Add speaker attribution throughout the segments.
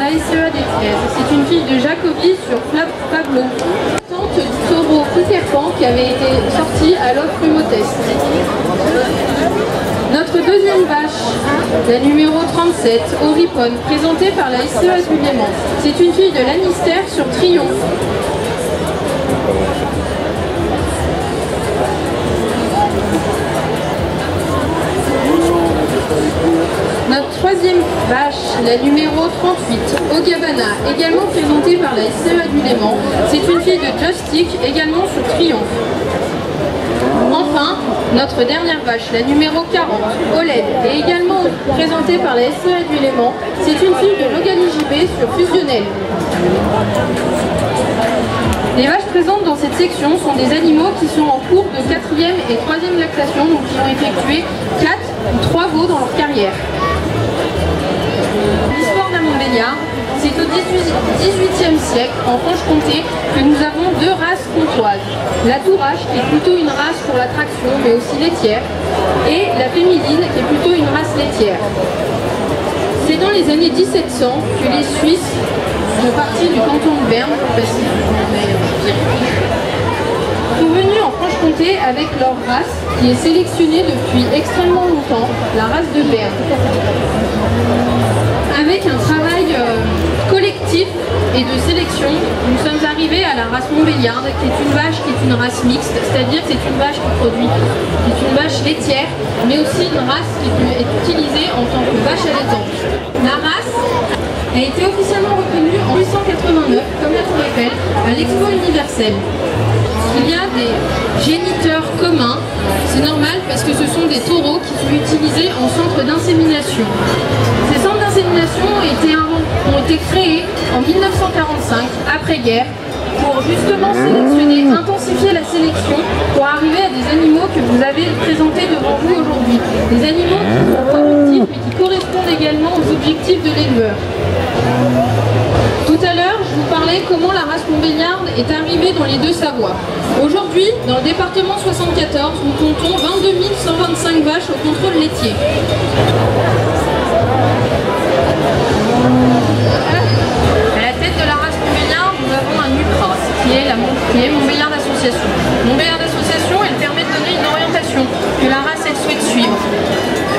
Speaker 1: la SCA d'Étiez. C'est une fille de Jacobi sur Pablo. Tante du taureau Peter Pan qui avait été sorti à l'offre Humotest. Notre deuxième vache, la numéro 37, Oripon, présentée par la SCA du Léman. C'est une fille de Lannister sur Triomphe. Notre troisième vache, la numéro 38, Ogabana, également présentée par la SCA du Léman. C'est une fille de Joystick, également sur Triomphe. Enfin, notre dernière vache, la numéro 40, Oled, est également présentée par la SCA du Léman. C'est une fille de Logali JB sur Fusionnel. Les vaches présentes dans cette section sont des animaux qui sont en cours de 4e et 3e lactation, donc qui ont effectué 4 ou 3 veaux dans leur carrière. L'histoire de la Montbéliarde, c'est au XVIIIe siècle, en Franche-Comté, que nous avons deux races comtoises. La Tourache, qui est plutôt une race pour la traction, mais aussi laitière, et la Fémiline, qui est plutôt une race laitière. C'est dans les années 1700 que les Suisses sont partis du canton de Berne, sont venus en Franche-Comté avec leur race, qui est sélectionnée depuis extrêmement longtemps, la race de Berne. Avec un travail collectif et de sélection, nous sommes arrivés à la race Montbéliarde, qui est une vache qui est une race mixte, c'est-à-dire que c'est une vache qui produit, qui est une vache laitière, mais aussi une race qui est utilisée en tant que vache allaitante. La race a été officiellement reconnue en 1889, comme la Tour Eiffel, à l'Expo universelle. Il y a des géniteurs communs, c'est normal parce que ce sont des taureaux qui sont utilisés en centre d'insémination. Ces centres d'insémination ont été créés en 1945, après-guerre, pour justement sélectionner, intensifier la sélection pour arriver à des animaux que vous avez présentés devant vous aujourd'hui. Des animaux qui sont productifs et qui correspondent également aux objectifs de l'éleveur. Tout à l'heure, je vous parlais comment la race Montbéliarde est arrivée dans les Deux-Savoies. Aujourd'hui, dans le département 74, nous comptons 22 125 vaches au contrôle laitier. À la tête de la race Montbéliarde, nous avons un UCRA, qui est Montbéliarde Association. Montbéliarde Association, elle permet de donner une orientation que la race elle souhaite suivre.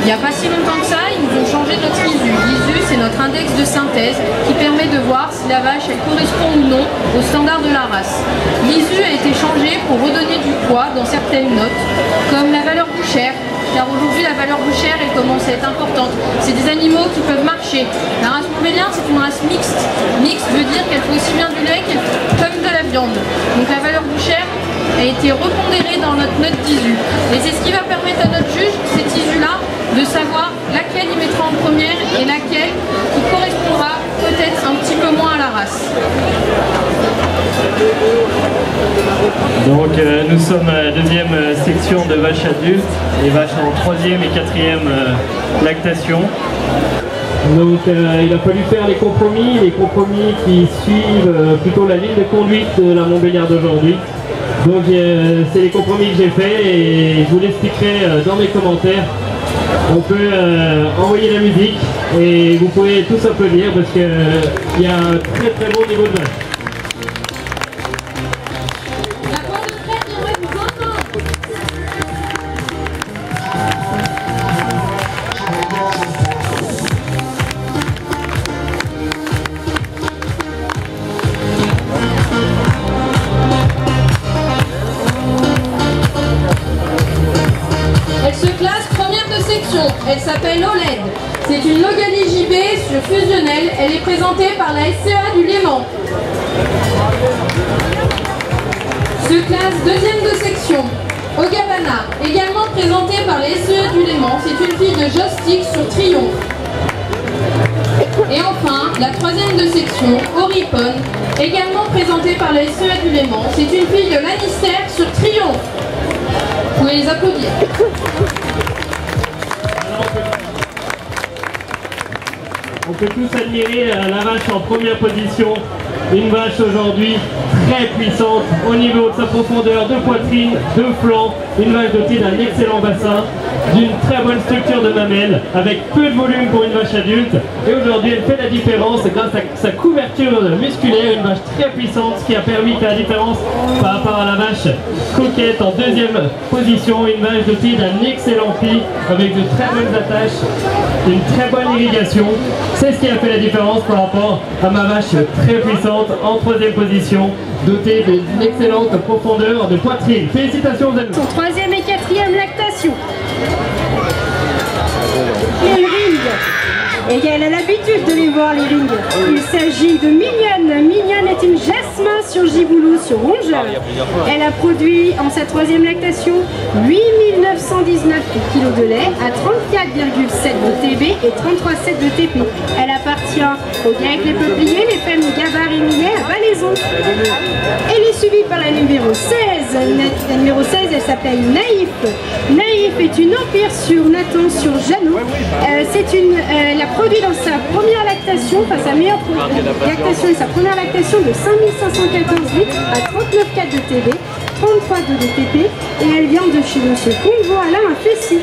Speaker 1: Il n'y a pas si longtemps que ça, ils nous ont changé notre ISU. L'ISU, c'est notre index de synthèse qui permet de voir si la vache elle correspond ou non aux standards de la race. L'ISU a été changé pour redonner du poids dans certaines notes, comme la valeur bouchère, car aujourd'hui la valeur bouchère elle commence à être importante. C'est des animaux qui peuvent marcher. La race Montbéliarde, c'est une race mixte. Mixte veut dire qu'elle fait aussi bien du lait comme de la viande. Donc la valeur bouchère a été repondérée dans notre note d'ISU. Et c'est ce qui va permettre à notre juge, cet ISU-là, de savoir laquelle il mettra en première et laquelle qui correspondra peut-être un petit peu moins à la race.
Speaker 2: Donc nous sommes à la deuxième section de vaches adultes, les vaches en 3e et 4e lactation.
Speaker 3: Donc il a fallu faire les compromis qui suivent plutôt la ligne de conduite de la Montbéliarde d'aujourd'hui. Donc c'est les compromis que j'ai faits et je vous l'expliquerai dans mes commentaires. On peut envoyer la musique et vous pouvez tous applaudir parce qu'il y a un très très bon niveau de vache.
Speaker 1: Elle s'appelle Oled. C'est une Logali JB sur Fusionnel. Elle est présentée par la SCA du Léman. Se classe deuxième de section. Ogabana, également présentée par la SCA du Léman. C'est une fille de Joystick sur Triomphe. Et enfin, la troisième de section, Oripon, également présentée par la SCA du Léman. C'est une fille de Lannister sur Triomphe. Vous pouvez les applaudir.
Speaker 3: On peut tous admirer la vache en première position. Une vache aujourd'hui très puissante au niveau de sa profondeur de poitrine, de flanc. Une vache dotée d'un excellent bassin. d'une très bonne structure de mamelle, avec peu de volume pour une vache adulte. Et aujourd'hui, elle fait la différence grâce à sa couverture musculaire, une vache très puissante, ce qui a permis de faire la différence par rapport à la vache coquette en deuxième position. Une vache dotée d'un excellent pied, avec de très bonnes attaches, une très bonne irrigation. C'est ce qui a fait la différence par rapport à ma vache très puissante en troisième position, dotée d'une excellente profondeur de poitrine. Félicitations à nous.
Speaker 4: Son troisième et quatrième lactation. Les rings. Et elle a l'habitude de les voir, les rings. Il s'agit de Mignonne. Mignonne est une jasmin sur giboulot, sur rongeur. Elle a produit en sa troisième lactation 8919 kg de lait à 34,7 de TB et 33,7 de TP. Elle appartient au GAEC Les Peupliers, les familles Gabard et Millet à Valaison. Elle est suivie par la numéro 16. La numéro 16, elle s'appelle Naïf. Naïf est une empire sur Nathan, sur Jeannot. Elle a produit dans sa première lactation, enfin sa meilleure lactation et sa première lactation de 5514 litres à 39,4 de TB, 33,2 de TP, et elle vient de chez M. Convoi Alain à Fessy.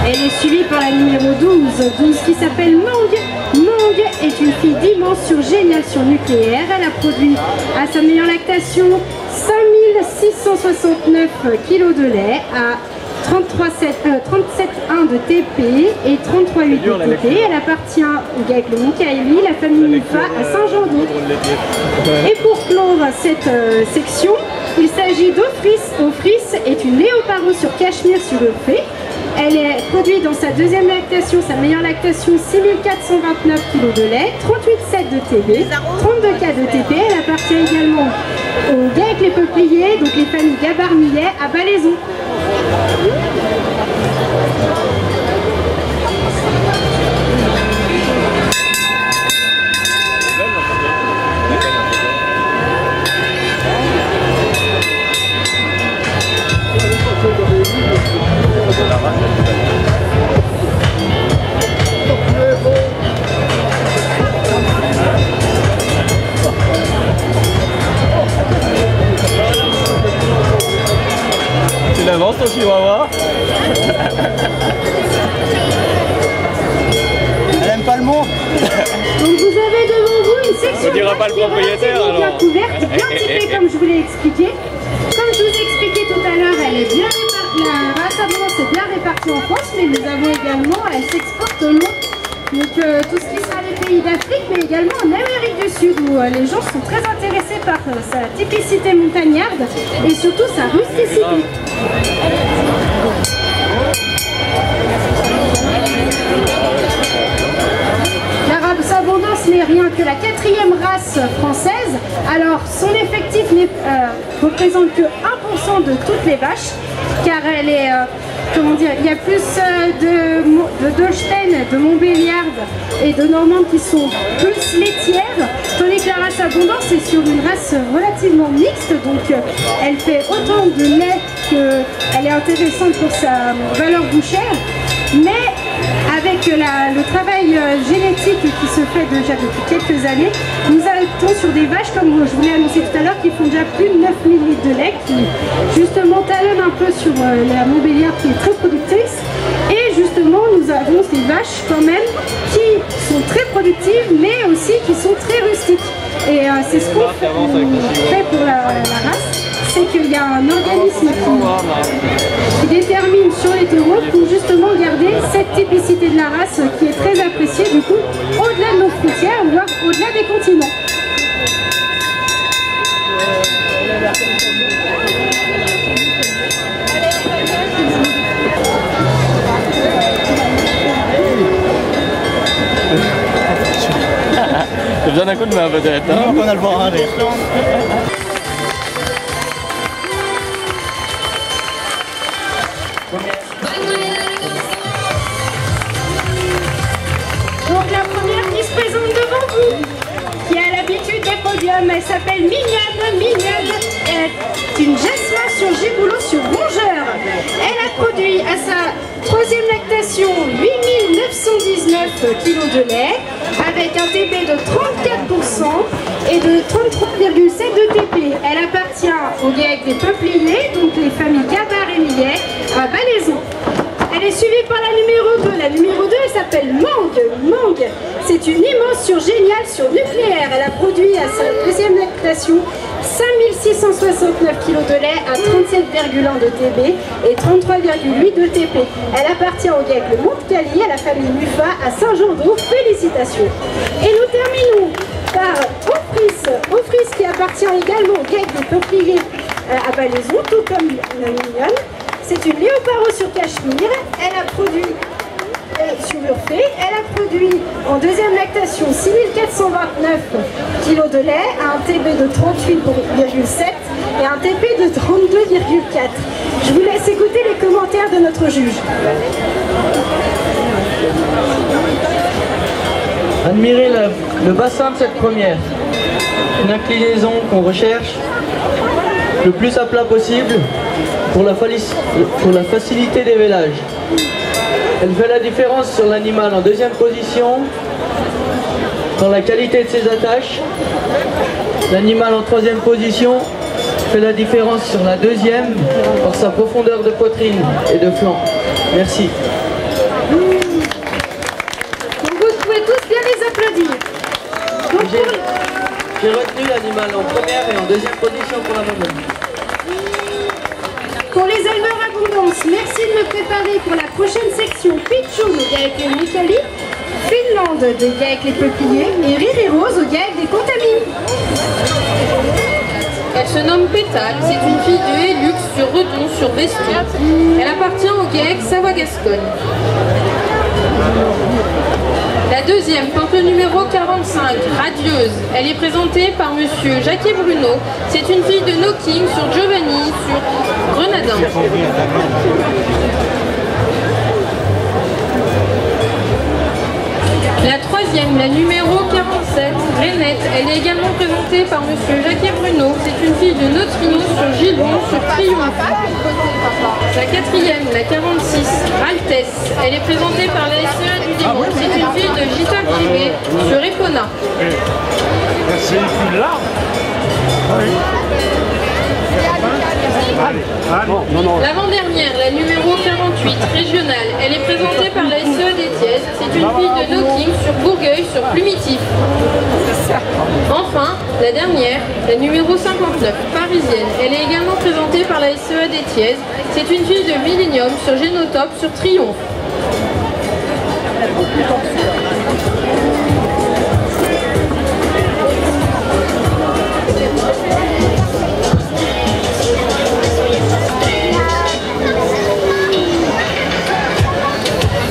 Speaker 4: Elle est suivie par la numéro 12 qui s'appelle Mang. Mang est une fille d'immense sur génial sur nucléaire. Elle a produit à sa meilleure lactation 5669 kg de lait à 37,1 de TP et 33,8 de TP. Elle appartient au GAEC Le Mont-Caïli, la famille Mufa à Saint-Jean-d'Eau. Et pour clore cette section, il s'agit d'Ofris. Ofris est une léoparo sur cachemire sur le fait. Elle est produite dans sa deuxième lactation, sa meilleure lactation, 6429 kg de lait, 38,7 de TB, 32,4 de TP. Elle appartient également au GAEC Les Peupliers, donc les familles Gabard-Millet à Valaison.
Speaker 5: Tu l'avances ton chihuahua? Elle aime pas le monde.
Speaker 4: Donc vous avez devant vous une section
Speaker 5: on dira pas le propriétaire
Speaker 4: bien
Speaker 5: alors.
Speaker 4: couverte, bien typée comme je vous l'ai expliqué. Comme je vous ai expliqué tout à l'heure, elle est bien répartie, la race abondance est bien répartie en France, mais nous avons également, elle s'exporte loin. Donc tout ce qui sera les pays d'Afrique, mais également en Amérique du Sud, où les gens sont très intéressés par sa typicité montagnarde et surtout sa rusticité. La race abondance n'est rien que la quatrième race française. Alors son effectif représente que 1% de toutes les vaches, car elle est, comment dire, il y a plus d'Holstein, de Montbéliarde et de Normande qui sont plus laitières, tandis que la race abondance est sur une race relativement mixte, donc elle fait autant de lait qu'elle est intéressante pour sa valeur bouchère, mais avec le travail génétique qui se fait déjà depuis quelques années, nous allons sur des vaches, comme je vous l'ai annoncé tout à l'heure, qui font déjà plus de 9000 litres de lait, qui justement talonnent un peu sur la Montbéliarde qui est très productrice. Et justement, nous avons des vaches quand même qui sont très productives, mais aussi qui sont très rustiques. Et c'est ce qu'on fait pour la race. C'est qu'il y a un organisme qui détermine sur les terreaux pour justement garder cette typicité de la race qui est très appréciée du coup au-delà de nos frontières, voire au-delà des continents.
Speaker 5: T'as besoin d'un coup de main peut-être, hein? On a le bord à rire.
Speaker 4: Donc la première qui se présente devant vous, qui a l'habitude des podiums, elle s'appelle Mignonne. Mignonne est une jasmin sur giboulot sur rongeur. Elle a produit à sa troisième lactation 8919 kg de lait avec un TP de 34% et de 33,7 de TP. Elle appartient au GAEC des Peupliers, donc les familles Gabard et Millet à Valaison. Elle est suivie s'appelle Mangue. Mangue, c'est une émotion géniale sur nucléaire. Elle a produit à sa deuxième lactation 5669 kg de lait à 37,1 de TB et 33,8 de TP. Elle appartient au GEC le Mont-Cali, à la famille Mufa, à Saint-Jean-d'Eau. Félicitations. Et nous terminons par Offris qui appartient également au GEC des Peupliers à Balaison, tout comme la mignonne. C'est une léoparo sur cachemire. Elle a produit sur Urfé. Elle a produit en deuxième lactation 6429 kg de lait à un TB de 38,7 et un TP de 32,4. Je vous laisse écouter les commentaires de notre juge.
Speaker 6: Admirez le bassin de cette première. Une inclinaison qu'on recherche le plus à plat possible pour la facilité des vélages. Elle fait la différence sur l'animal en deuxième position dans la qualité de ses attaches. L'animal en troisième position fait la différence sur la deuxième par sa profondeur de poitrine et de flanc. Merci.
Speaker 4: Donc vous pouvez tous bien les applaudir.
Speaker 6: J'ai retenu l'animal en première et en deuxième position pour la maman.
Speaker 4: Pour les éleveurs Abondance, merci de me préparer pour la prochaine section Pichou au GAEC les Mont-Cali, Finlande de GAEC les Peupliers et Riri Rose au GAEC des Contamines.
Speaker 1: Elle se nomme Pétale, c'est une fille de Hélux sur Redon sur Beston. Elle appartient au GAEC Savoie-Gascogne. La deuxième porte le numéro 45, Radieuse. Elle est présentée par monsieur Jacques Bruno. C'est une fille de Knocking sur Giovanni, sur Grenadin. La troisième, la numéro 47, Renette. Elle est également présentée par monsieur Jacques Bruno. C'est une fille de Neutrino sur Gilbon, sur Triomphe. La quatrième, la 46, Altesse. Elle est présentée par la SEA du Démon. C'est une fille de Gita Privé sur Epona.
Speaker 7: C'est une larme.
Speaker 1: L'avant-dernière, la numéro 48, régionale. Elle est présentée par la SEA d'Étiez. C'est une fille de Knocking sur Bourgueil, sur Plumitif. Enfin, la dernière, la numéro 59, parisienne. Elle est également présentée par la SEA d'Étiez. C'est une fille de Millennium sur Génotope, sur Triomphe.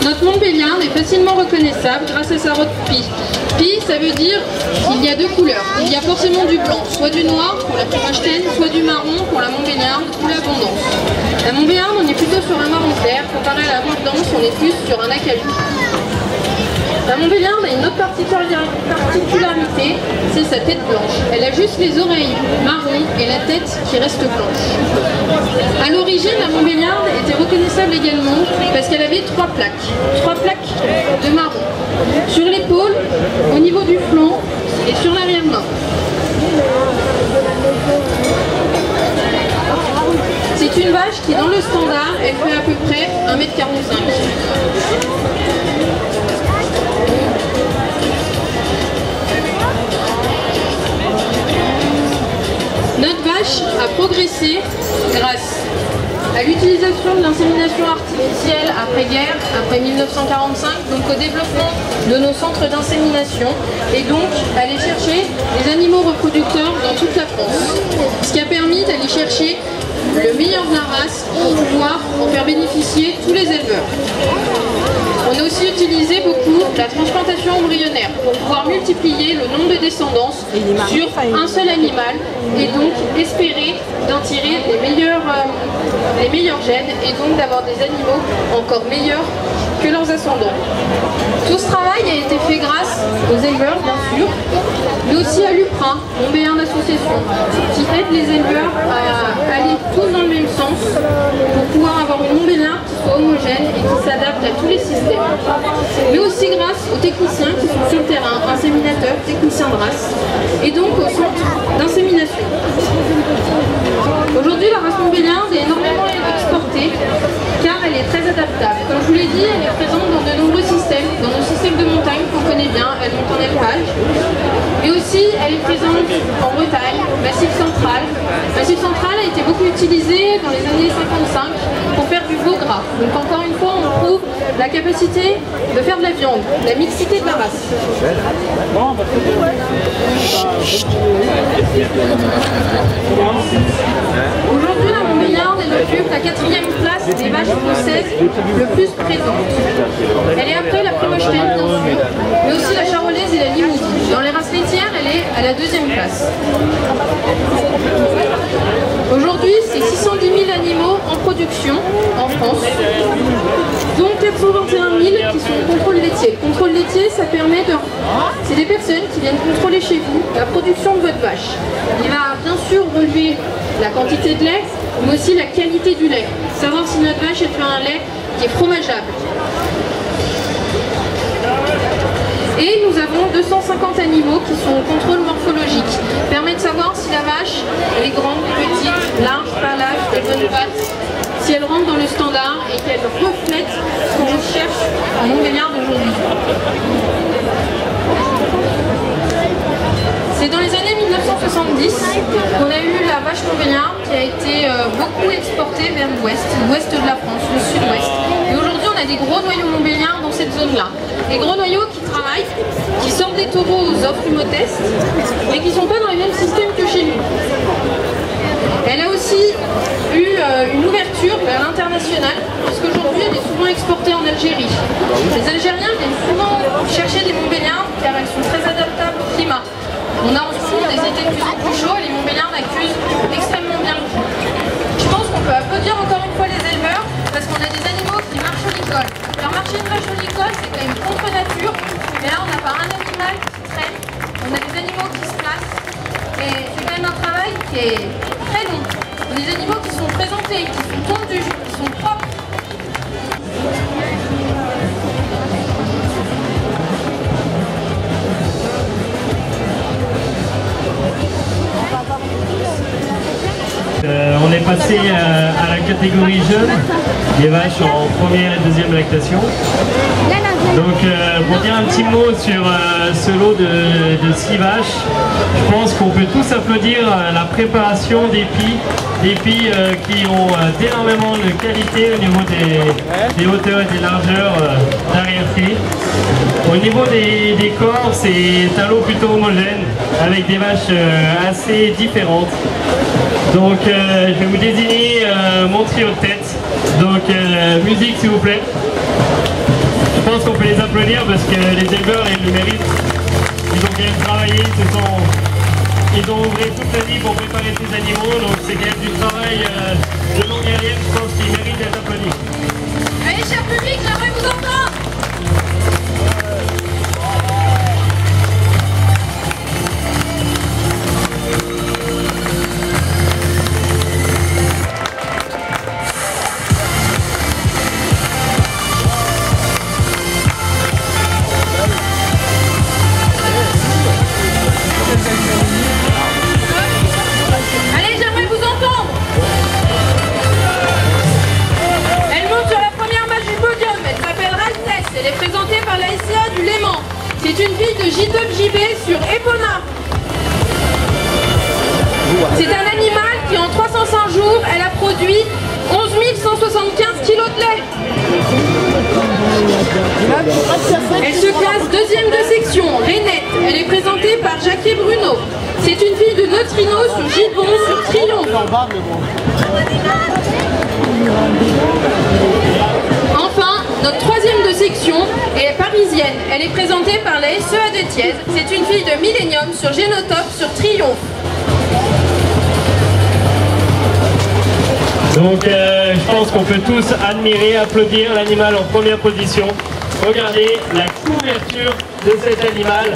Speaker 1: Notre Montbéliarde est facilement reconnaissable grâce à sa robe pie. Pie, ça veut dire qu'il y a deux couleurs. Il y a forcément du blanc, soit du noir pour la Pirachtaine, soit du marron pour la Montbéliarde ou l'Abondance. La Montbéliarde, on est plutôt sur un marron clair, comparé à l'Abondance, on est plus sur un acajou. La Montbéliarde a une autre particularité, c'est sa tête blanche. Elle a juste les oreilles marron et la tête qui reste blanche. A l'origine, la Montbéliarde était reconnaissable également parce qu'elle avait trois plaques de marron. Sur l'épaule, au niveau du flanc et sur l'arrière-main. C'est une vache qui, dans le standard, elle fait à peu près 1,45 m. Notre vache a progressé grâce à l'utilisation de l'insémination artificielle après-guerre, après 1945, donc au développement de nos centres d'insémination et donc aller chercher des animaux reproducteurs dans toute la France. Ce qui a permis d'aller chercher le meilleur de la race pour pouvoir en faire bénéficier tous les éleveurs. On a aussi utilisé beaucoup la transplantation embryonnaire pour pouvoir multiplier le nombre de descendances sur un seul animal et donc espérer d'en tirer les meilleurs gènes et donc d'avoir des animaux encore meilleurs que leurs ascendants. Tout ce travail a été fait grâce aux éleveurs bien sûr, mais aussi à l'UPRA, Montbéliarde Association, qui aide les éleveurs à aller tous dans le même sens pour pouvoir avoir une Montbéliarde qui soit homogène et qui s'adapte à tous les systèmes. Mais aussi grâce aux techniciens qui sont sur le terrain, inséminateurs, techniciens de race, et donc au centre d'insémination. Aujourd'hui, la race Montbéliarde est énormément exportée qualité, car elle est très adaptable. Comme je vous l'ai dit, elle est présente dans de nombreux systèmes, dans nos systèmes de montagne qu'on connaît bien, elle monte en élevage. Mais aussi, elle est présente en Bretagne, Massif Central. Massif Central a été beaucoup utilisé dans les années 55 pour faire du veau gras. Donc encore une fois, on prouve la capacité de faire de la viande, la mixité de la race. Aujourd'hui, la Montbéliarde, elle occupe la 4e place des vaches françaises le plus présentes. Elle est après la Primaustein, bien sûr, mais aussi la Charolaise et la Limousin. Dans les races laitières, elle est à la 2e place. Aujourd'hui, c'est 610 000 animaux en production en France, dont 421 000 qui sont au contrôle laitier. Le contrôle laitier, ça permet de... C'est des personnes qui viennent contrôler chez vous la production de votre vache. Il va bien sûr relever la quantité de lait, mais aussi la qualité du lait. Savoir si notre vache elle fait un lait qui est fromageable. Et nous avons 250 animaux qui sont au contrôle morphologique. Permet de savoir si la vache elle est grande, petite, large, pas large, des bonnes pattes, si elle rentre dans le standard et qu'elle reflète ce qu'on recherche en Montbéliarde d'aujourd'hui. C'est dans les années 1970 qu'on a eu la vache Montbéliarde qui a été beaucoup exportée vers l'ouest de la France, le sud-ouest. Et aujourd'hui, on a des gros noyaux Montbéliarde dans cette zone-là. Des gros noyaux qui travaillent, qui sortent des taureaux aux offres humotestes, mais qui ne sont pas dans les mêmes systèmes que chez nous. Elle a aussi eu une ouverture vers l'international, parce qu'aujourd'hui, elle est souvent exportée en Algérie. Les Algériens viennent souvent chercher des Montbéliardes car elles sont très adaptables au climat. On a en ce moment des étés de plus en plus chauds et les Montbéliardes accusent extrêmement bien le coup. Je pense qu'on peut applaudir encore une fois les éleveurs parce qu'on a des animaux qui marchent au licol. Faire marcher une vache au licol, c'est quand même contre nature, mais là on n'a pas un animal qui traîne, on a des animaux qui se placent et c'est quand même un travail qui est très long. On a des animaux qui sont présentés, qui sont tondus, qui sont propres.
Speaker 2: On est passé à la catégorie jeune, les vaches en première et deuxième lactation. Donc pour dire un petit mot sur ce lot de 6 vaches, je pense qu'on peut tous applaudir la préparation des pies qui ont énormément de qualité au niveau des hauteurs et des largeurs d'arrière-pied. Au niveau des corps, c'est un lot plutôt homogène avec des vaches assez différentes. Donc je vais vous désigner mon trio de tête. Donc musique s'il vous plaît. Je pense qu'on peut les applaudir parce que les éleveurs ils le méritent. Ils ont quand même travaillé, ils ont ouvré toute la nuit pour préparer ces animaux, donc c'est quand même du travail de longue haleine, je pense qu'ils méritent d'être applaudis.
Speaker 1: Allez cher public, j'aimerais vous entendre. C'est une fille de J2JB sur Epona. C'est un animal qui en 305 jours, elle a produit 11 175 kg de lait. Elle se classe deuxième de section, Rainette. Elle est présentée par Jacquet Bruno. C'est une fille de Neutrino sur Gibon sur Triomphe. Enfin, notre troisième de section est parisienne. Elle est présentée par la SEA de Thiès. C'est une fille de Millennium sur Génotope sur Triomphe.
Speaker 2: Donc je pense qu'on peut tous admirer, applaudir l'animal en première position. Regardez la couverture de cet animal,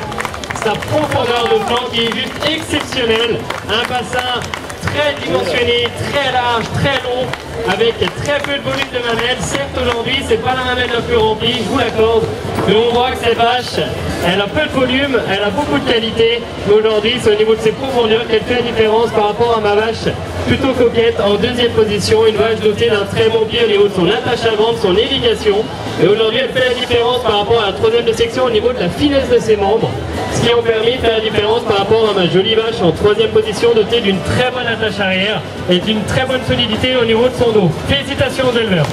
Speaker 2: sa profondeur de flanc qui est juste exceptionnelle. Un bassin très dimensionné, très large, très long, avec très peu de volume de mamelles. Certes aujourd'hui c'est pas la mamelle la plus remplie, je vous l'accorde, mais on voit que cette vache, elle a peu de volume, elle a beaucoup de qualité, mais aujourd'hui c'est au niveau de ses profondeurs qu'elle fait la différence par rapport à ma vache
Speaker 3: plutôt coquette en deuxième position, une vache dotée d'un très bon pied au niveau de son attache à vendre, son irrigation. Et aujourd'hui, elle fait la différence par rapport à la troisième de section au niveau de la finesse de ses membres, ce qui ont permis de faire la différence par rapport à ma jolie vache en troisième position, dotée d'une très bonne attache arrière et d'une très bonne solidité au niveau de son dos. Félicitations aux éleveurs.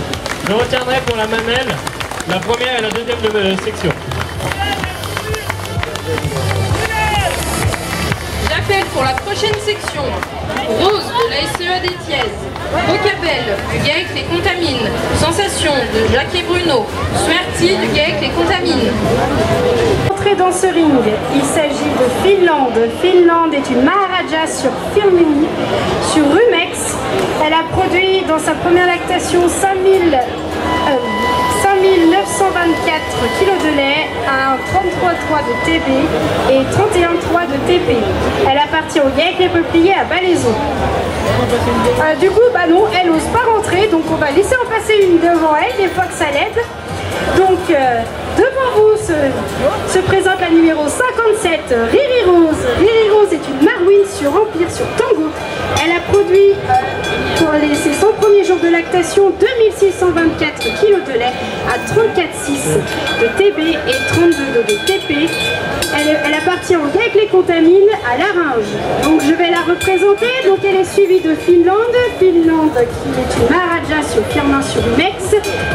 Speaker 3: Je retiendrai pour la mamelle la première et la deuxième de section.
Speaker 1: J'appelle pour la prochaine section Rose de la SCE des Thièzes, Bocabelle du GAEC les Contamines, Sensation de Jacques et Bruno, Swerty du GAEC les Contamines.
Speaker 4: Entrée dans ce ring, il s'agit de Finlande. Finlande est une Maharaja sur Firmini, sur Rumex. Elle a produit dans sa première lactation 5924 kg de lait à un 33,3 de TB et 31,3 de TP. Elle appartient au GAEC les Peupliers à Balaison. Du coup, bah non, elle n'ose pas rentrer, donc on va laisser en passer une devant elle, des fois que ça l'aide. Donc, devant vous se présente la numéro 57, Riri Rose. Riri Rose est une Marouine sur Empire, sur Tango. Elle a produit, pour ses 100 premiers jours de lactation, 2624 kg de lait à 34,6 de TB et 32,2 de TP. Elle appartient au GAEC les Contamines à Laringe. Donc je vais la représenter. Donc elle est suivie de Finlande. Finlande qui est une Maharaja sur Firmin sur Rumex,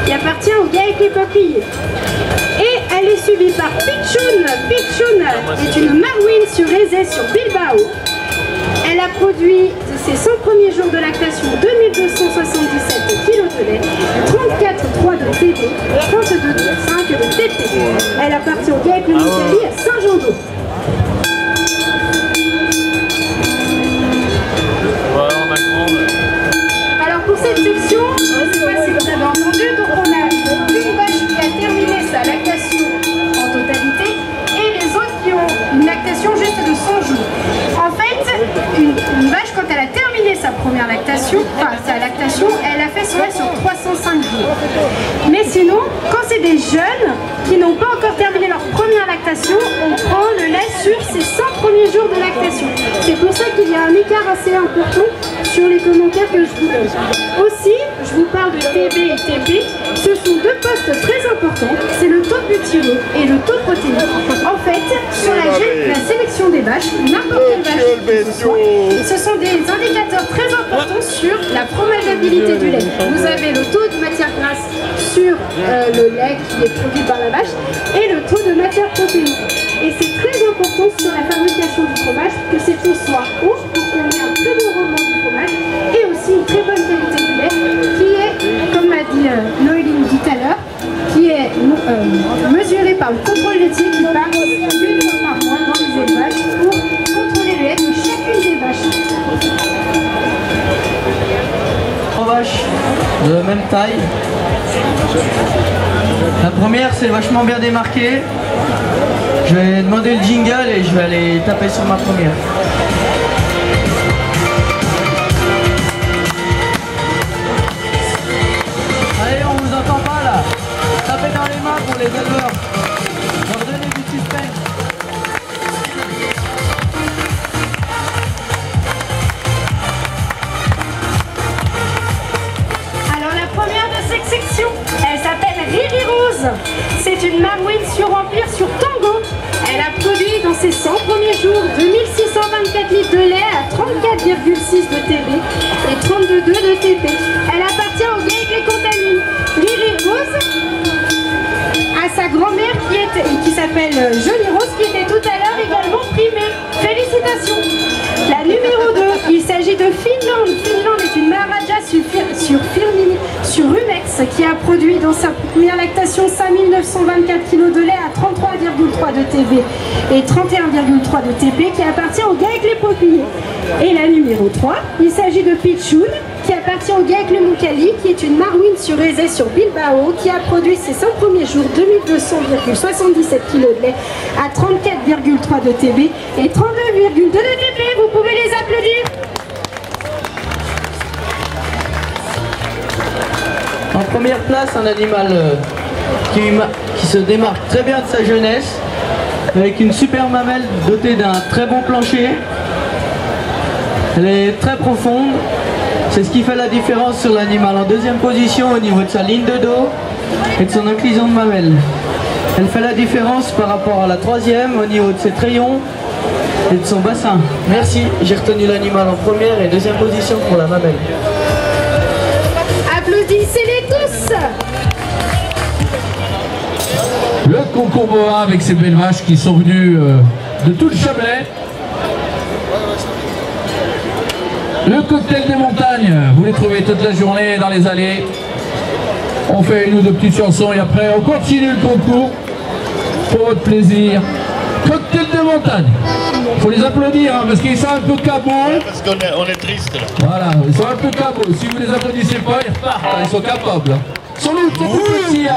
Speaker 4: qui appartient au GAEC les Peupliers. Et elle est suivie par Pichoun. Pichoun est une Marouine sur Rézé sur Bilbao. Elle a produit ses 100 premiers jours de lactation 2277 kg de lait, 34,3 de TB, 32,5 de TP. Elle appartient au GAEC le Montali à Saint-Jean-d'Eau. Alors pour cette section, je ne sais pas si vous avez entendu, donc on a une vache qui a terminé sa lactation en totalité et les autres qui ont une lactation juste de 100 jours. En fait, une vache, quand elle a terminé sa première lactation, elle a fait son lait sur 305 jours. Mais sinon, quand c'est des jeunes qui n'ont pas encore terminé leur première lactation, on prend le lait sur ses 100 premiers jours de lactation. C'est pour ça qu'il y a un écart assez important sur les commentaires que je vous donne. Aussi, je vous parle de TB et TP. Ce sont deux postes très importants. C'est le taux de butyrate et le taux de protéines. En fait, sur la sélection des vaches, n'importe quelle vache, ce sont des indicateurs très importants sur la fromageabilité du lait. Vous avez le taux de matière grasse sur le lait qui est produit par la vache et le taux de matière protéique. Et c'est très important sur la fabrication du fromage que ces taux soient hauts pour qu'on ait un très bon rendement du fromage et aussi une très bonne qualité du lait qui est, comme m'a dit Noéline tout à l'heure, qui est mesuré par le contrôle laitier qui passe une fois par mois dans les élevages pour contrôler le lait de chacune des vaches.
Speaker 6: Trois vaches de même taille. La première, c'est vachement bien démarqué. Je vais demander le jingle et je vais aller taper sur ma première. Allez, on vous entend pas là. Tapez dans les mains pour les éleveurs. Leur donner du suspense.
Speaker 4: Alors la première de cette section, elle s'appelle Riri Rose. C'est une Marouine sur Empire sur Tango. Elle a produit dans ses 100 premiers jours 2624 litres de lait à 34,6 de TB et 32,2 de TP. Elle appartient au GAEC les Contamines. Riri Rose à sa grand-mère qui s'appelle Jolie Rose, qui était tout à l'heure également primée. Félicitations. La numéro 2, il s'agit de Finlande. Finlande est une Maharaja sur Firmini, sur Rumex, qui a produit dans sa première lactation 5924 kg de lait à 33,3 de TB et 31,3 de TP, qui appartient au GAEC les Peupliers. Et la numéro 3, il s'agit de Pichoun, qui appartient au GAEC le Moukali, qui est une Marouine sur Rézé sur Bilbao, qui a produit ses 100 premiers jours 2200,77 kg de lait à 34,3 de TB et 32,2 de TP. Vous pouvez les applaudir.
Speaker 6: En première place, un animal qui se démarque très bien de sa jeunesse, avec une super mamelle dotée d'un très bon plancher. Elle est très profonde, C'est ce qui fait la différence sur l'animal en deuxième position au niveau de sa ligne de dos et de son inclinaison de mamelle. Elle fait la différence par rapport à la troisième au niveau de ses trayons et de son bassin. Merci, j'ai retenu l'animal en première et deuxième position pour la mamelle.
Speaker 4: Applaudissez-les tous!
Speaker 8: Le concours Boa avec ces belles vaches qui sont venues de tout le Chablais. Le cocktail des montagnes, vous les trouvez toute la journée dans les allées. On fait une ou deux petites chansons et après on continue le concours pour votre plaisir. Cocktail des montagnes. Il faut les applaudir hein, parce qu'ils sont un peu cabots.
Speaker 7: Ouais, parce qu'on est triste là.
Speaker 8: Voilà, ils sont un peu cabots. Si vous les applaudissez pas, ils repartent, hein, ils sont capables. Son loup, c'est tout petit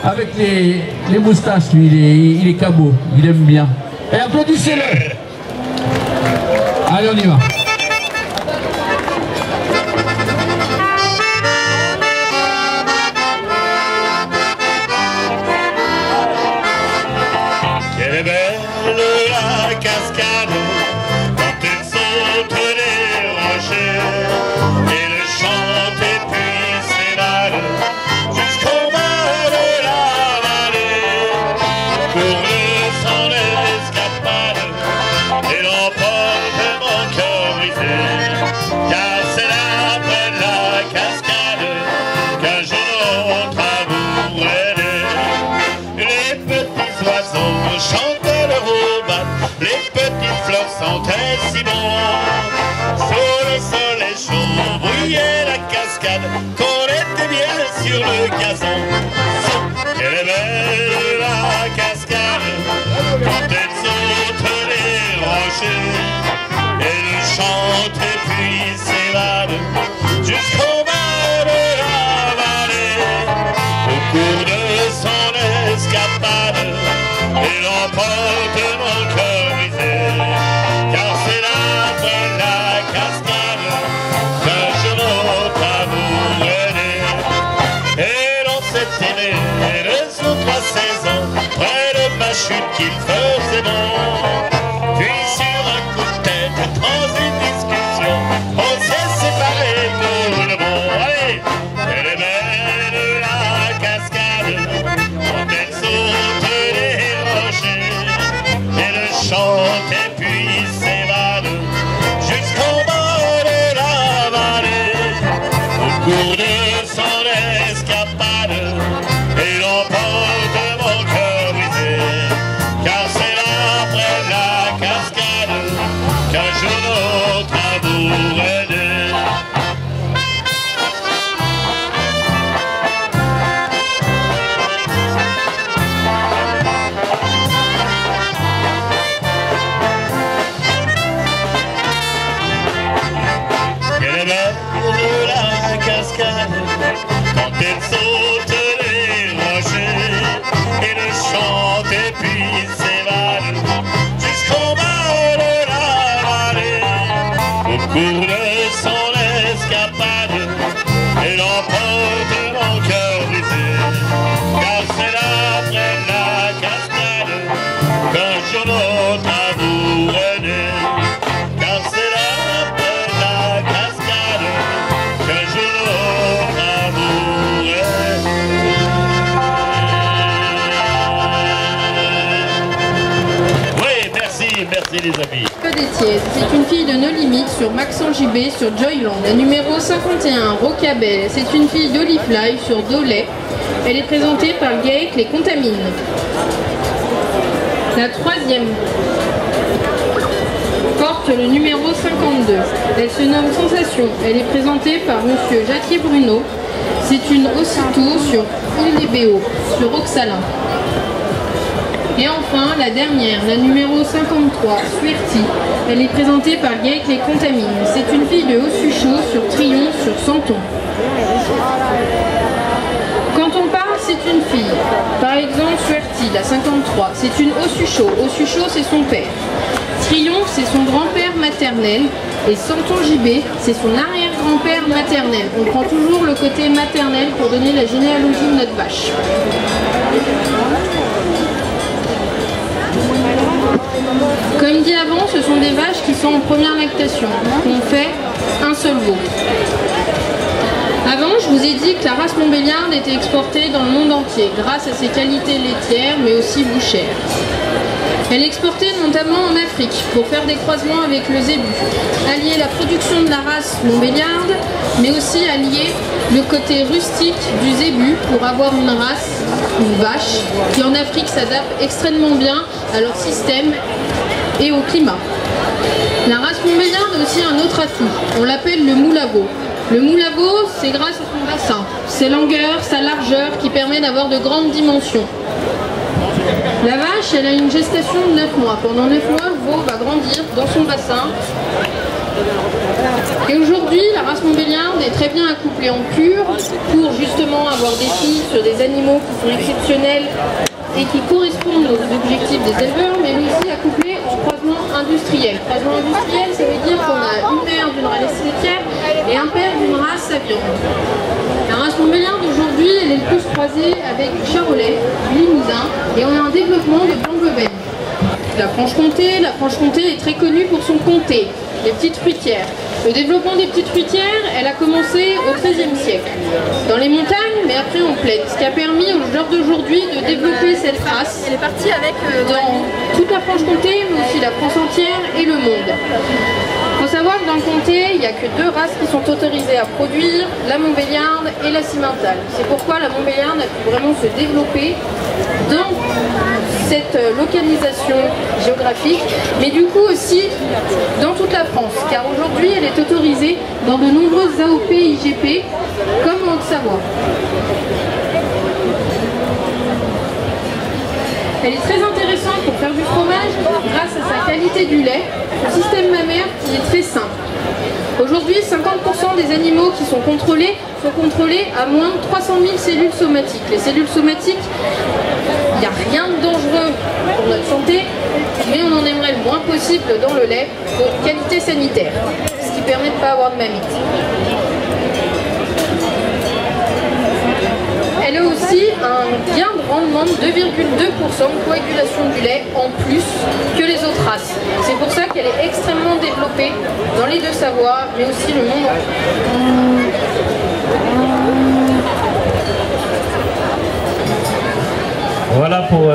Speaker 8: avec les moustaches, lui, il est cabot, il aime bien. Et applaudissez-le. Allez, on y va.
Speaker 7: Quelle est belle la cascade quand elle saute les rochers et le chante et puis s'évade jusqu'au bas de la vallée pour s'en escapade et l'emporte mon cœur brisé car c'est là près de la cascade qu'un jeune autre amour est né. Les petits oiseaux chantaient le robat, les petites fleurs sentaient si bon. Sous le soleil chaud brillait la cascade, qu'on était bien sur le gazon. Quelle est belle la cascade, quand elle saute les rochers, elle chante et puis s'évade jusqu'au bas de la vallée. Au cours de son escapade, elle emporte mon cœur brisé, car c'est là près de la cascade qu'un jeune autre amour est né. Et l'on s'est aimé de son 3-16 ans, près de ma chute qu'il faisait bon. Puis sur un coup de tête, dans une discussion, on s'est séparés pour le bon. Allez, elle est belle la cascade, quand elle saute les rochers, elle chante et puis s'évade jusqu'au bas de la vallée. Au cours de son escapade, elle emporte mon cœur brisé, car c'est là près de la cascade qu'un jeune autre amour est né. Quelle est belle la cascade quand elle saute les rochers et le chante et puis s'évade jusqu'au bas de la vallée. Au cours de son escapade, elle emporte mon cœur brisé, car c'est là près de la cascade qu'un jeune autre amour est né. Car c'est là près de la cascade qu'un jeune autre amour est né. Oui, merci les amis.
Speaker 1: Détiez, c'est une fille de No Limit sur Maxence JB sur Joyland. La numéro 51, Rocabelle, c'est une fille d'Olifly sur Dolay. Elle est présentée par Gaëc les Contamines. La troisième porte le numéro 52. Elle se nomme Sensation. Elle est présentée par Monsieur Jackie Bruno. C'est une aussitôt sur Île des Béaux, sur Roxalin. Et enfin, la dernière, la numéro 53, Suerti. Elle est présentée par Gaëc les Contamines. C'est une fille de Haut-Suchot sur Trion, sur Santon. Quand on parle, c'est une fille. Par exemple, Suerti, la 53, c'est une Haut-Suchot. Haut-Suchot, c'est son père. Trion, c'est son grand-père maternel. Et Santon JB, c'est son arrière-grand-père maternel. On prend toujours le côté maternel pour donner la généalogie de notre vache. Comme dit avant, ce sont des vaches qui sont en première lactation. On fait un seul veau. Avant, je vous ai dit que la race montbéliarde était exportée dans le monde entier grâce à ses qualités laitières mais aussi bouchères. Elle est exportée notamment en Afrique pour faire des croisements avec le zébu, allier la production de la race montbéliarde mais aussi allier le côté rustique du zébu pour avoir une race, une vache, qui en Afrique s'adapte extrêmement bien à leur système et au climat. La race montbéliarde a aussi un autre atout, on l'appelle le moule à veau. Le moule à veau, c'est grâce à son bassin, ses longueurs, sa largeur qui permet d'avoir de grandes dimensions. La vache, elle a une gestation de 9 mois. Pendant 9 mois, le veau va grandir dans son bassin. Et aujourd'hui, la race montbéliarde est très bien accouplée en pure pour justement avoir des filles sur des animaux qui sont exceptionnels et qui correspondent aux objectifs des éleveurs, mais aussi accouplée en croisement industriel. Croisement industriel, ça veut dire qu'on a une mère d'une race laitière et un père d'une race à viande. La race montbéliarde aujourd'hui, elle est le plus croisée avec du charolais, du limousin, et on a un développement de blanc-bleu-bègue. La Franche-Comté est très connue pour son comté, les petites fruitières. Le développement des petites fruitières, elle a commencé au XIIIe siècle, dans les montagnes, mais après en plaine, ce qui a permis aux joueurs d'aujourd'hui de développer cette race. Elle est partie avec dans toute la Franche-Comté, mais aussi la France entière et le monde. Il faut savoir que dans le comté, il n'y a que 2 races qui sont autorisées à produire, la montbéliarde et la cimentale. C'est pourquoi la montbéliarde a pu vraiment se développer dans cette localisation géographique, mais du coup aussi dans toute la France, car aujourd'hui elle est autorisée dans de nombreuses AOP IGP, comme en Haute-Savoie. Elle est très intéressante pour faire du fromage grâce à sa qualité du lait, son système mammaire qui est très simple. Aujourd'hui, 50% des animaux qui sont contrôlés à moins de 300 000 cellules somatiques. Les cellules somatiques, il n'y a rien de dangereux pour notre santé, mais on en aimerait le moins possible dans le lait pour qualité sanitaire, ce qui permet de ne pas avoir de mamite. Elle a aussi un gain de rendement de 2,2% de coagulation du lait en plus que les autres races. C'est pour ça qu'elle est extrêmement développée dans les Deux-Savoie, mais aussi le monde entier.
Speaker 2: Voilà pour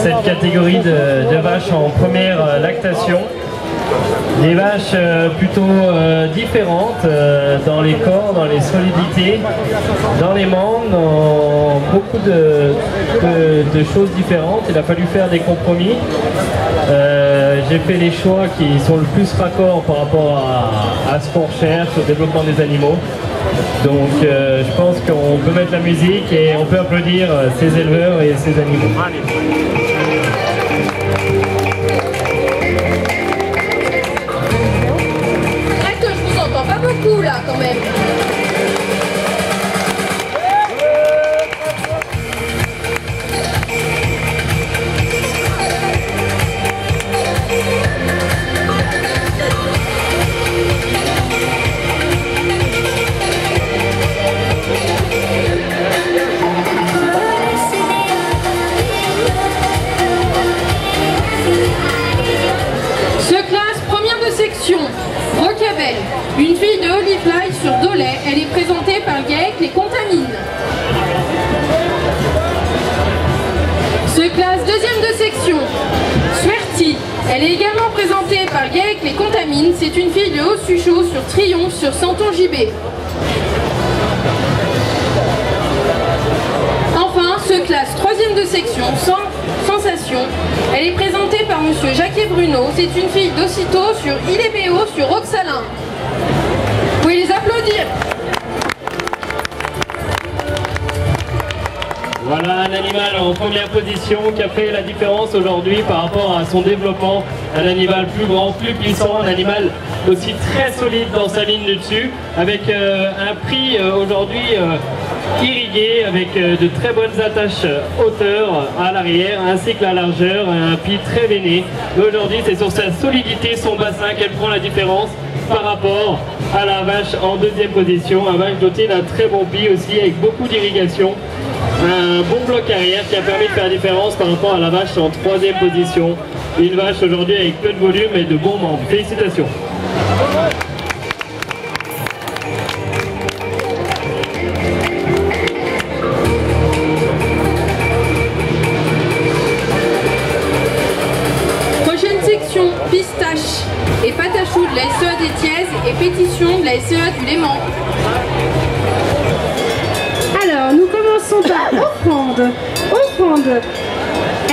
Speaker 2: cette catégorie de vaches en première lactation. Des vaches plutôt différentes dans les corps, dans les solidités, dans les membres, dans beaucoup de choses différentes. Il a fallu faire des compromis. J'ai fait les choix qui sont le plus raccords par rapport à ce qu'on recherche, au développement des animaux. Donc je pense qu'on peut mettre la musique et on peut applaudir ces éleveurs et ces animaux.
Speaker 1: Beaucoup là quand même. Ce classe première de section, Rocabelle, une fille de Holy Fly sur Dolay, elle est présentée par le GAEC Les Contamines. Ce classe deuxième de section, Swerty, elle est également présentée par le GAEC Les Contamines, c'est une fille de Haut-Suchot sur Triomphe sur Santon JB. Enfin, ce classe troisième de section, Sensation, elle est présentée par monsieur Jacques Bruno, c'est une fille d'Aussitôt sur Ilébéo sur Roxalin. Vous pouvez les applaudir.
Speaker 2: Voilà un animal en première position qui a fait la différence aujourd'hui par rapport à son développement. Un animal plus grand, plus puissant, un animal aussi très solide dans sa ligne du dessus, avec un prix aujourd'hui irrigué, avec de très bonnes attaches hauteur à l'arrière, ainsi que la largeur, un pied très veiné. Aujourd'hui, c'est sur sa solidité, son bassin, qu'elle prend la différence par rapport à la vache en deuxième position. Un vache doté d'un très bon pied aussi, avec beaucoup d'irrigation. Un bon bloc arrière qui a permis de faire la différence par rapport à la vache en troisième position. Une vache aujourd'hui avec peu de volume et de bons membres. Félicitations.
Speaker 1: Pistache et Patachou de la SEA des Thièzes et Pétition de la SEA du Léman.
Speaker 4: Alors, nous commençons par Offrande. Offrande,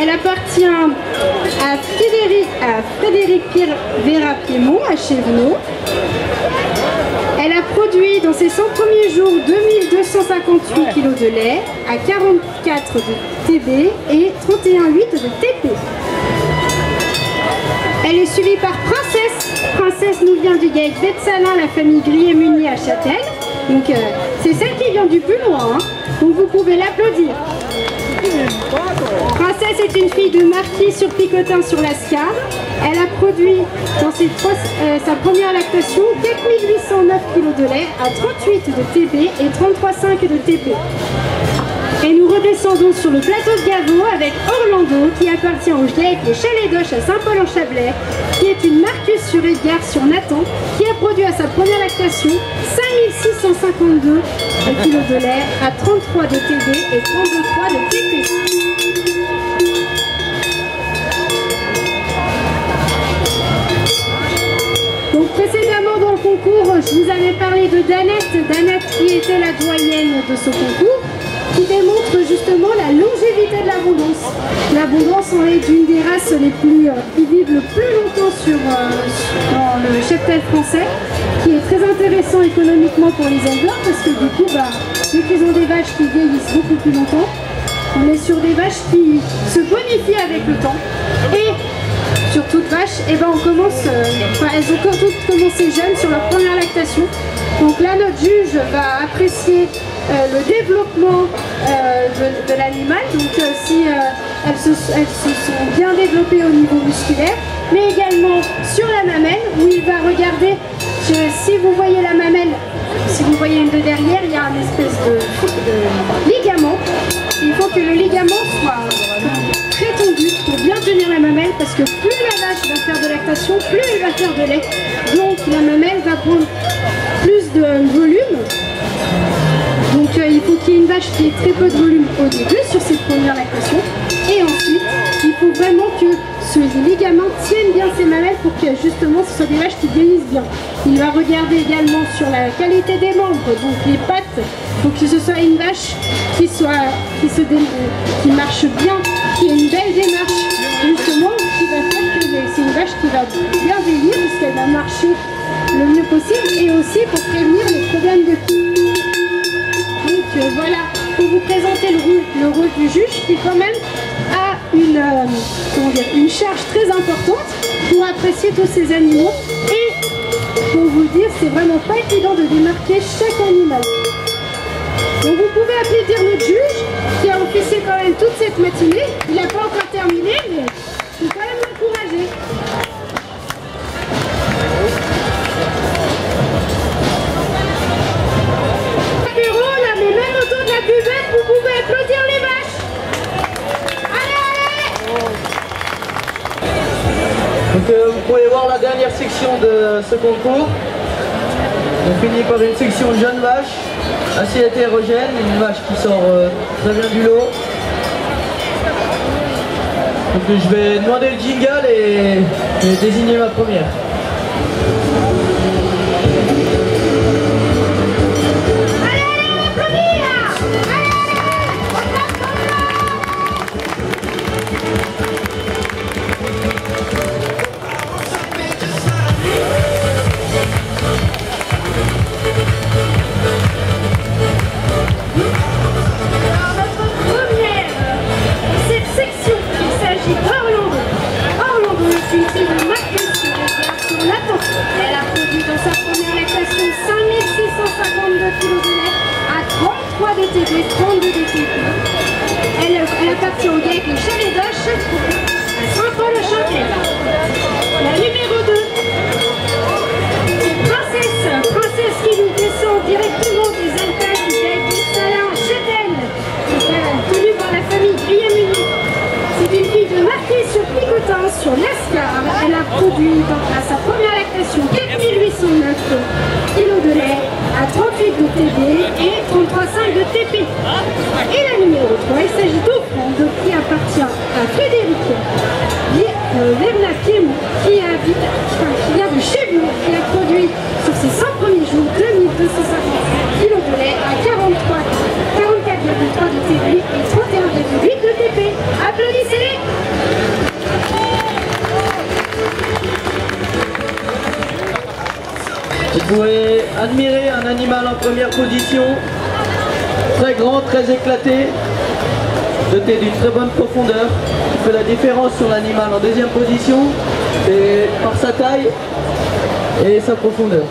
Speaker 4: elle appartient à Frédéric Pierre Vera Piémont à Chevenot. Elle a produit dans ses 100 premiers jours 2258 kg de lait à 44 de TB et 31,8 de TP. Elle est suivie par Princesse. Princesse nous vient du GAEC Betsalin, la famille Grier-Munier à Châtel. Donc c'est celle qui vient du plus loin, hein. Donc vous pouvez l'applaudir. Princesse est une fille de marquis sur Picotin sur l'Ascar. Elle a produit dans sa première lactation 4809 kg de lait à 38 de TB et 33,5 de TP. Et nous redescendons sur le plateau de Gaveau avec Orlando qui appartient au GAEC Le Chalet d'Oche à Saint-Paul-en-Chablais, qui est une Marcus sur Edgar sur Nathan, qui a produit à sa première lactation 5652 kg de lait à 33 de TB et 32,3 de TP. Donc précédemment dans le concours, je vous avais parlé de Danette qui était la doyenne de ce concours, qui démontre justement la longévité de l'abondance. L'abondance en est une des races les plus qui vivent le plus longtemps dans le cheptel français, qui est très intéressant économiquement pour les éleveurs parce que du coup, vu qu'ils ont des vaches qui vieillissent beaucoup plus longtemps, on est sur des vaches qui se bonifient avec le temps. Et sur toute vache, elles ont toutes commencé jeunes sur leur première lactation. Donc là, notre juge va apprécier le développement de l'animal, donc si elles se sont bien développées au niveau musculaire, mais également sur la mamelle, où il va regarder, si vous voyez la mamelle, si vous voyez une de derrière, il y a une espèce de ligament. Il faut que le ligament soit très tendu pour bien tenir la mamelle, parce que plus la vache va faire de lactation, plus elle va faire de lait. Donc la mamelle va prendre plus de volume. Donc il faut qu'il y ait une vache qui ait très peu de volume au début sur ses premières lactations. Et ensuite, il faut vraiment que ce ligament tienne bien ses mamelles pour que justement ce soit des vaches qui vieillissent bien. Il va regarder également sur la qualité des membres, donc les pattes. Il faut que ce soit une vache qui marche bien, qui ait une belle démarche, justement, qui va faire que c'est une vache qui va bien vieillir puisqu'elle va marcher le mieux possible, et aussi pour prévenir les problèmes de cou. Donc voilà, pour vous présenter le rôle du juge qui quand même a une charge très importante pour apprécier tous ces animaux, et pour vous dire, c'est vraiment pas évident de démarquer chaque animal. Donc vous pouvez applaudir notre juge qui a officié quand même toute cette matinée. Il n'a pas encore terminé, mais il faut quand même l'encourager. Apéro là, mais même autour de la buvette, vous pouvez applaudir les vaches. Allez, allez!
Speaker 6: Donc vous pouvez voir la dernière section de ce concours. On finit par une section de jeunes vaches, assez hétérogène, une vache qui sort très bien du lot. Donc je vais demander le jingle et désigner ma première.
Speaker 4: Elle appartient au GAEC Le Chalet d'Oche à Saint-Paul-en-Chablais. La numéro 2, c'est Princesse qui nous descend directement des alpages du GAEC Betsalin à Châtel, tenue par la famille Grier-Munier. C'est une fille de marquis sur Picotin sur l'Ascar. Elle a produit à sa première lactation 4809 kg de lait à 38 de TB et 33,5 de TP. Et la numéro 3, il s'agit d'Offrande qui appartient à Frédéric Verna Piémont, qui
Speaker 6: Vous pouvez admirer un animal en première position, très grand, très éclaté, doté d'une très bonne profondeur, qui fait la différence sur l'animal en deuxième position, et par sa taille et sa profondeur.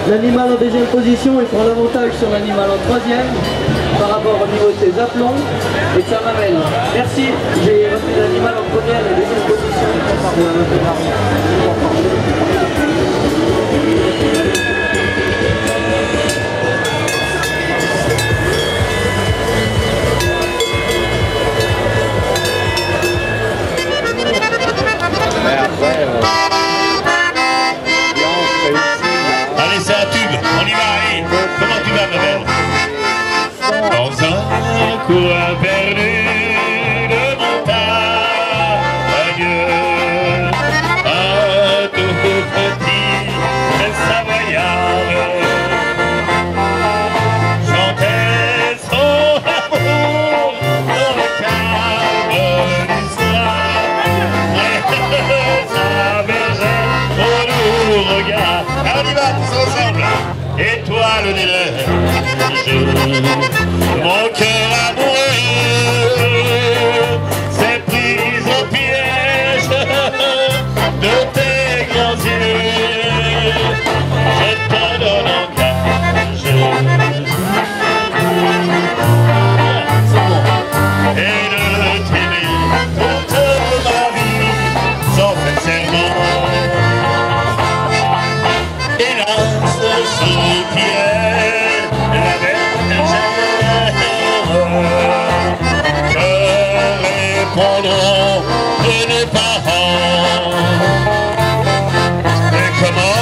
Speaker 6: L'animal en deuxième position, il prend l'avantage sur l'animal en troisième, par rapport au niveau de ses aplombs et de sa mamelle. Merci, j'ai retenu l'animal en première et deuxième position.
Speaker 7: Allez, c'est un tube, on y va, allez. Comment tu vas, ma belle? Dans un coin perdu de montagne, un tout petit Savoyard chantait son amour dans le cadre du soir. Sa bergère au lourd regard. On y va tous ensemble. Étoile des neiges, mon cœur amoureux s'est pris au piège de tes grands yeux. Je te donne en gage et de t'aimer toute ma vie sans faire serment. Hélas, ce qui est la bergère, que répondront les parents? Mais comment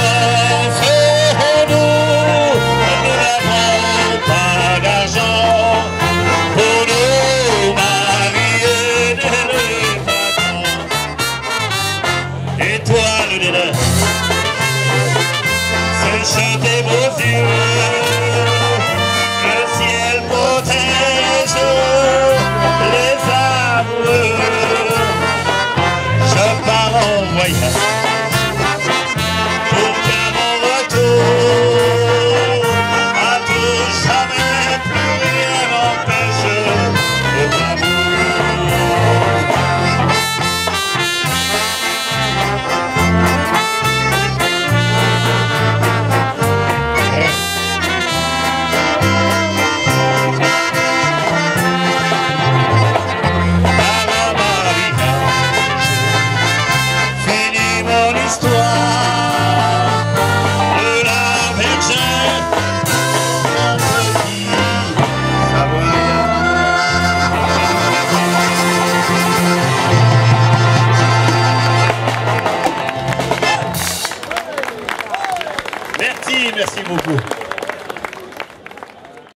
Speaker 7: ferons-nous? Nous n'avons pas d'argent pour nous marier dès le printemps. Étoile des neiges, sèche tes beaux yeux, le ciel protège les amoureux. Je pars en voyage pour qu'à mon retour, à tout jamais plus rien m'empêche notre amour. Merci beaucoup.